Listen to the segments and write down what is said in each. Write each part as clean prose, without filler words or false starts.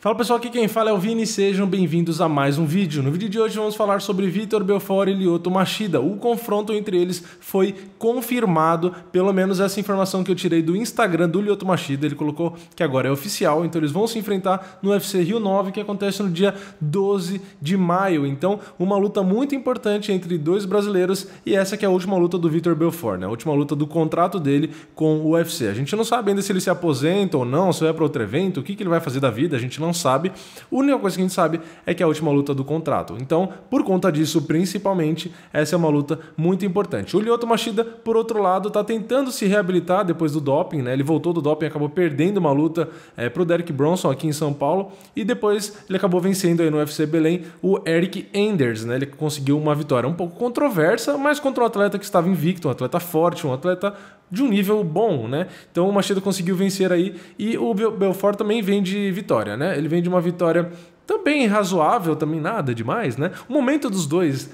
Fala pessoal, aqui quem fala é o Vini e sejam bem-vindos a mais um vídeo. No vídeo de hoje vamos falar sobre Vitor Belfort e Lyoto Machida. O confronto entre eles foi confirmado, pelo menos essa informação que eu tirei do Instagram do Lyoto Machida. Ele colocou que agora é oficial, então eles vão se enfrentar no UFC Rio 9, que acontece no dia 12 de maio. Então, uma luta muito importante entre dois brasileiros e essa que é a última luta do Vitor Belfort, né? A última luta do contrato dele com o UFC. A gente não sabe ainda se ele se aposenta ou não, se vai para outro evento, o que ele vai fazer da vida, a gente não sabe. A única coisa que a gente sabe é que é a última luta do contrato. Então, por conta disso, principalmente, essa é uma luta muito importante. O Lyoto Machida, por outro lado, está tentando se reabilitar depois do doping, né? Ele voltou do doping, acabou perdendo uma luta para o Derek Brunson aqui em São Paulo e depois ele acabou vencendo aí no UFC Belém o Eric Enders, né? Ele conseguiu uma vitória um pouco controversa, mas contra um atleta que estava invicto, um atleta forte, um atleta de um nível bom, né? Então o Machida conseguiu vencer aí e o Belfort também vem de vitória, né? Ele vem de uma vitória também razoável, também nada demais, né? O momento dos dois,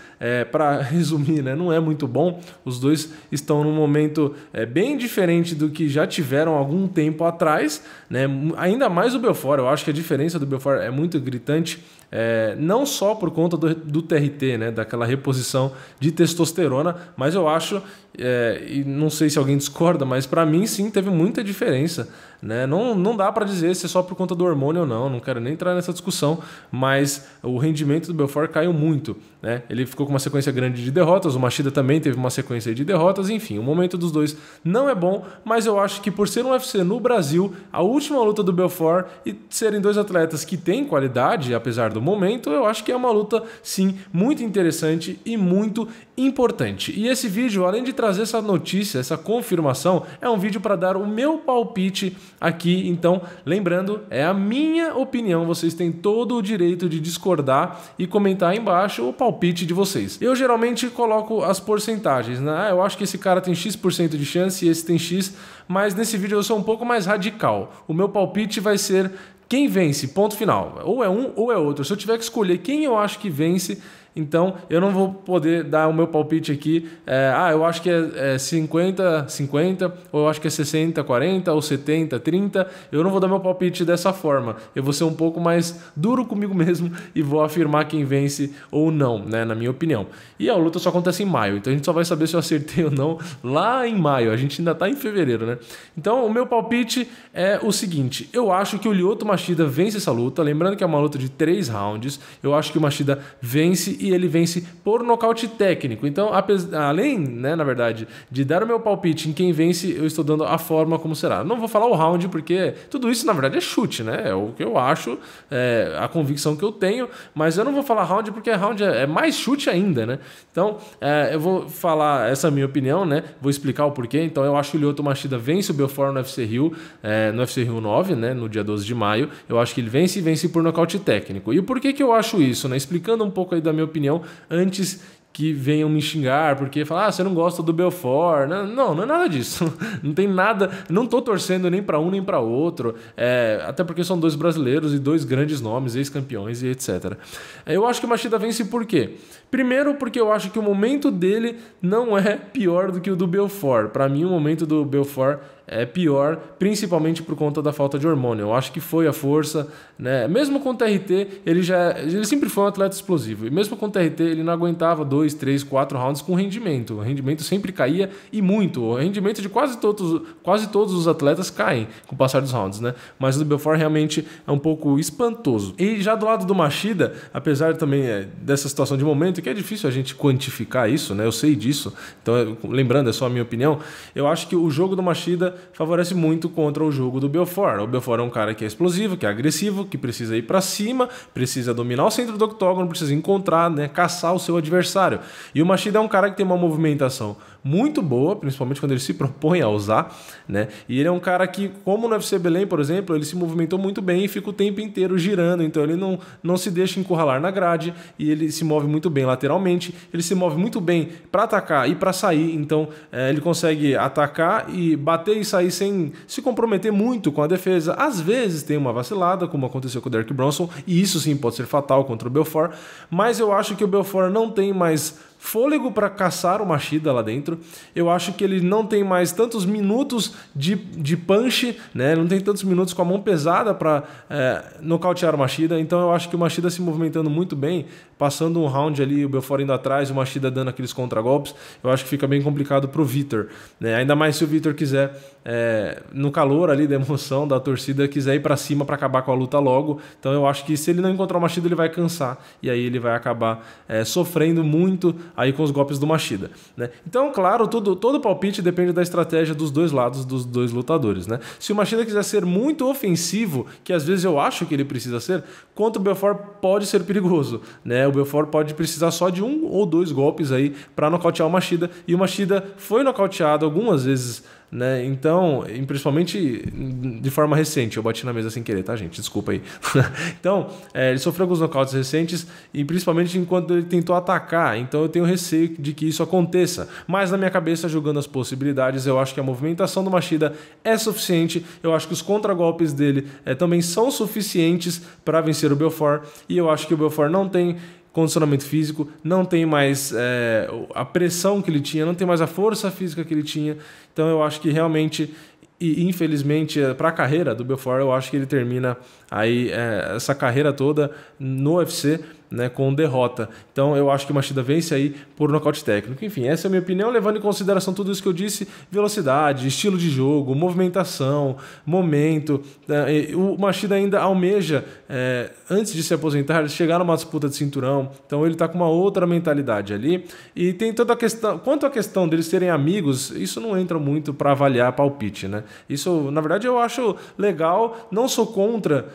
para resumir, né, não é muito bom. Os dois estão num momento bem diferente do que já tiveram algum tempo atrás, né? Ainda mais o Belfort, eu acho que a diferença do Belfort é muito gritante, não só por conta do TRT, né, daquela reposição de testosterona, mas eu acho, e não sei se alguém discorda, mas para mim sim teve muita diferença, né? Não dá para dizer se é só por conta do hormônio ou não quero nem entrar nessa discussão, mas o rendimento do Belfort caiu muito, né? Ele ficou com uma sequência grande de derrotas, o Machida também teve uma sequência de derrotas, enfim, o momento dos dois não é bom, mas eu acho que por ser um UFC no Brasil, a última luta do Belfort e serem dois atletas que têm qualidade, apesar do momento, eu acho que é uma luta, sim, muito interessante e muito importante. E esse vídeo, além de trazer essa notícia, essa confirmação, é um vídeo para dar o meu palpite aqui. Então, lembrando, é a minha opinião, vocês têm todo o direito de discordar e comentar aí embaixo o palpite de vocês. Eu geralmente coloco as porcentagens, né? Eu acho que esse cara tem X% de chance e esse tem X, mas nesse vídeo eu sou um pouco mais radical. O meu palpite vai ser quem vence, ponto final. Ou é um ou é outro. Se eu tiver que escolher quem eu acho que vence, então eu não vou poder dar o meu palpite aqui, eu acho que é 50-50, ou eu acho que é 60-40, ou 70-30, eu não vou dar meu palpite dessa forma, eu vou ser um pouco mais duro comigo mesmo e vou afirmar quem vence ou não, né, na minha opinião. E a luta só acontece em maio, então a gente só vai saber se eu acertei ou não lá em maio, a gente ainda tá em fevereiro, né? Então o meu palpite é o seguinte, eu acho que o Lyoto Machida vence essa luta, lembrando que é uma luta de 3 rounds, eu acho que o Machida vence e ele vence por nocaute técnico. Então, além, né, na verdade, de dar o meu palpite em quem vence, eu estou dando a forma como será. Não vou falar o round, porque tudo isso, na verdade, é chute, né? É o que eu acho, a convicção que eu tenho, mas eu não vou falar round, porque round é mais chute ainda, né? Então, eu vou falar essa minha opinião, né? Vou explicar o porquê. Então, eu acho que o Lyoto Machida vence o Belfort no UFC Rio, no UFC Rio 9, né? No dia 12 de maio. Eu acho que ele vence e vence por nocaute técnico. E por que que eu acho isso, né? Explicando um pouco aí da minha opinião, antes que venham me xingar, porque falar, você não gosta do Belfort. Não é nada disso. Não tem nada, não tô torcendo nem para um nem para outro, até porque são dois brasileiros e dois grandes nomes, ex-campeões e etc. Eu acho que o Machida vence por quê? Primeiro, porque eu acho que o momento dele não é pior do que o do Belfort. Para mim, o momento do Belfort é pior, principalmente por conta da falta de hormônio. Eu acho que foi a força, né? Mesmo com o TRT, ele sempre foi um atleta explosivo. E mesmo com o TRT, ele não aguentava 2, 3, 4 rounds com rendimento. O rendimento sempre caía e muito. O rendimento de quase todos os atletas caem com o passar dos rounds, né? Mas o do Belfort realmente é um pouco espantoso. E já do lado do Machida, apesar também dessa situação de momento, que é difícil a gente quantificar isso, né? Eu sei disso. Então, lembrando, é só a minha opinião. Eu acho que o jogo do Machida favorece muito contra o jogo do Belfort. O Belfort é um cara que é explosivo, que é agressivo, que precisa ir para cima, precisa dominar o centro do octógono, precisa encontrar, né, caçar o seu adversário. E o Machida é um cara que tem uma movimentação muito boa, principalmente quando ele se propõe a usar, né? E ele é um cara que, como no UFC Belém, por exemplo, ele se movimentou muito bem e fica o tempo inteiro girando, então ele não se deixa encurralar na grade e ele se move muito bem lateralmente, ele se move muito bem para atacar e para sair, então ele consegue atacar e bater e sair sem se comprometer muito com a defesa. Às vezes tem uma vacilada, como aconteceu com o Derek Brunson, e isso sim pode ser fatal contra o Belfort, mas eu acho que o Belfort não tem mais fôlego para caçar o Machida lá dentro. Eu acho que ele não tem mais tantos minutos de punch, né? Não tem tantos minutos com a mão pesada para nocautear o Machida. Então eu acho que o Machida se movimentando muito bem, passando um round ali, o Belfort indo atrás, o Machida dando aqueles contragolpes, eu acho que fica bem complicado pro Vitor, né? Ainda mais se o Vitor quiser, no calor ali da emoção da torcida, quiser ir para cima para acabar com a luta logo. Então eu acho que se ele não encontrar o Machida, ele vai cansar e aí ele vai acabar sofrendo muito aí com os golpes do Machida, né? Então, claro, todo palpite depende da estratégia dos dois lados, dos dois lutadores, né? Se o Machida quiser ser muito ofensivo, que às vezes eu acho que ele precisa ser, contra o Belfort pode ser perigoso, né? O Belfort pode precisar só de 1 ou 2 golpes aí para nocautear o Machida, e o Machida foi nocauteado algumas vezes, né? Então, principalmente de forma recente, eu bati na mesa sem querer, tá, gente? Desculpa aí. Então, ele sofreu alguns nocautes recentes e principalmente enquanto ele tentou atacar, então eu tenho receio de que isso aconteça. Mas na minha cabeça, julgando as possibilidades, eu acho que a movimentação do Machida é suficiente, eu acho que os contragolpes dele também são suficientes para vencer o Belfort, e eu acho que o Belfort não tem condicionamento físico, não tem mais a pressão que ele tinha, não tem mais a força física que ele tinha. Então eu acho que realmente, e infelizmente para a carreira do Belfort, eu acho que ele termina aí essa carreira toda no UFC, né, com derrota. Então eu acho que o Machida vence aí por nocaute técnico. Enfim, essa é a minha opinião, levando em consideração tudo isso que eu disse: velocidade, estilo de jogo, movimentação, momento. O Machida ainda almeja, antes de se aposentar, chegar numa disputa de cinturão. Então ele está com uma outra mentalidade ali. E tem toda a questão, quanto à questão deles serem amigos, isso não entra muito para avaliar palpite, né? Isso, na verdade, eu acho legal, não sou contra,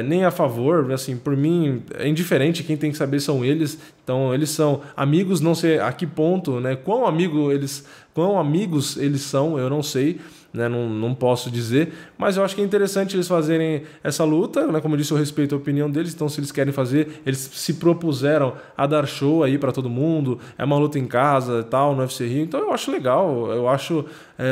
nem a favor. Assim, por mim é indiferente, quem tem que saber são eles. Então eles são amigos, não sei a que ponto, né? Quão amigos eles são, eu não sei, né? Não posso dizer, mas eu acho que é interessante eles fazerem essa luta, né? Como eu disse, eu respeito a opinião deles, então se eles querem fazer, eles se propuseram a dar show aí para todo mundo, é uma luta em casa e tal, no UFC Rio, então eu acho legal, eu acho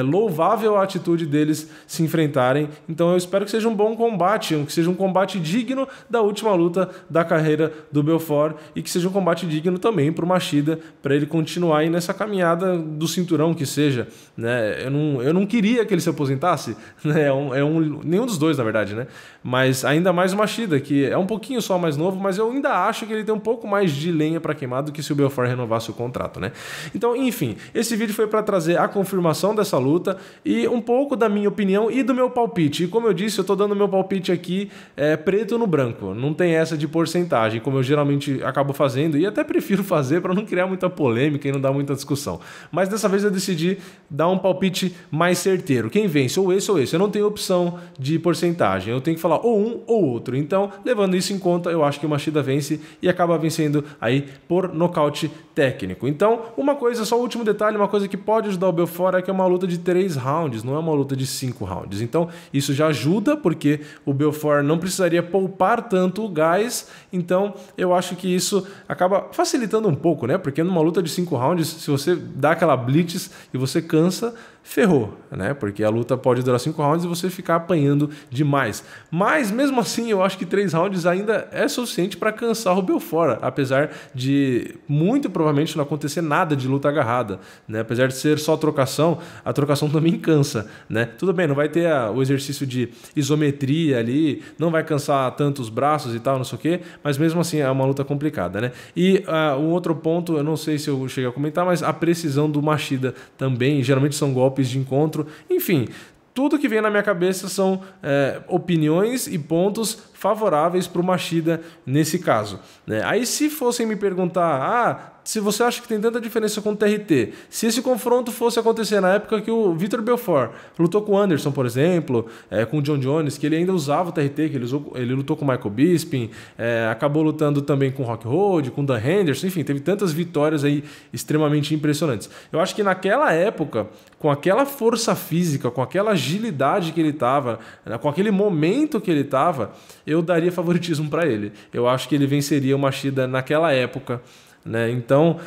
louvável a atitude deles se enfrentarem. Então eu espero que seja um bom combate, que seja um combate digno da última luta da carreira do Belfort, e que seja um combate digno também para o Machida, para ele continuar aí nessa caminhada do cinturão, que seja, né? Eu não queria que ele se aposentasse, né? Nenhum dos dois, na verdade, né? Mas ainda mais o Machida, que é um pouquinho só mais novo, mas eu ainda acho que ele tem um pouco mais de lenha para queimar do que se o Belfort renovasse o contrato, né? Então, enfim, esse vídeo foi para trazer a confirmação dessa luta e um pouco da minha opinião e do meu palpite. E como eu disse, eu tô dando meu palpite aqui preto no branco, não tem essa de porcentagem, como eu geralmente acabo fazendo, e até prefiro fazer para não criar muita polêmica e não dar muita discussão. Mas dessa vez eu decidi dar um palpite mais certeiro. Quem vence, ou esse ou esse. Eu não tenho opção de porcentagem, eu tenho que falar ou um ou outro. Então, levando isso em conta, eu acho que o Machida vence e acaba vencendo aí por nocaute técnico. Então, uma coisa, só o último detalhe, uma coisa que pode ajudar o Belfort é que é uma luta de 3 rounds, não é uma luta de 5 rounds. Então, isso já ajuda, porque o Belfort não precisaria poupar tanto o gás. Então, eu acho que isso acaba facilitando um pouco, né? Porque numa luta de 5 rounds, se você dá aquela blitz e você cansa, ferrou, né? Porque a luta pode durar 5 rounds e você ficar apanhando demais. Mas, mesmo assim, eu acho que 3 rounds ainda é suficiente para cansar o Belfort, apesar de muito provavelmente não acontecer nada de luta agarrada, né? Apesar de ser só trocação, a trocação também cansa, né? Tudo bem, não vai ter o exercício de isometria ali, não vai cansar tanto os braços e tal, não sei o quê, mas mesmo assim é uma luta complicada, né? E um outro ponto, eu não sei se eu cheguei a comentar, mas a precisão do Machida também, geralmente são golpes de encontro, enfim, tudo que vem na minha cabeça são opiniões e pontos favoráveis para o Machida nesse caso, né? Aí se fossem me perguntar, se você acha que tem tanta diferença com o TRT, se esse confronto fosse acontecer na época que o Vitor Belfort lutou com o Anderson, por exemplo, com o John Jones, que ele ainda usava o TRT, que ele lutou com o Michael Bisping, acabou lutando também com o Rock Road, com o Dan Henderson, enfim, teve tantas vitórias aí extremamente impressionantes. Eu acho que naquela época, com aquela força física, com aquela agilidade que ele estava, com aquele momento que ele estava, eu daria favoritismo para ele. Eu acho que ele venceria o Machida naquela época, né? Então,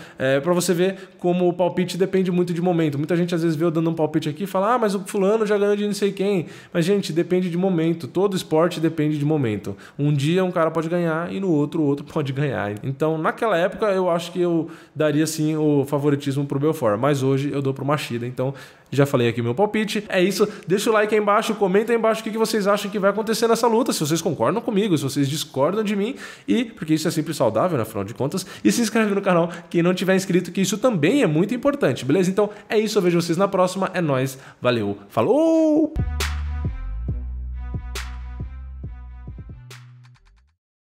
para você ver como o palpite depende muito de momento. Muita gente às vezes vê eu dando um palpite aqui e fala, ah, mas o fulano já ganhou de não sei quem. Mas, gente, depende de momento. Todo esporte depende de momento. Um dia um cara pode ganhar e no outro, o outro pode ganhar. Então, naquela época, eu acho que eu daria, sim, o favoritismo pro Belfort. Mas hoje eu dou pro Machida. Então, já falei aqui o meu palpite. É isso. Deixa o like aí embaixo, comenta aí embaixo o que vocês acham que vai acontecer nessa luta. Se vocês concordam comigo, se vocês discordam de mim. E, porque isso é sempre saudável, né, afinal de contas. E se inscreve no canal, quem não tiver inscrito, que isso também é muito importante, beleza? Então, é isso. Eu vejo vocês na próxima. É nóis. Valeu. Falou!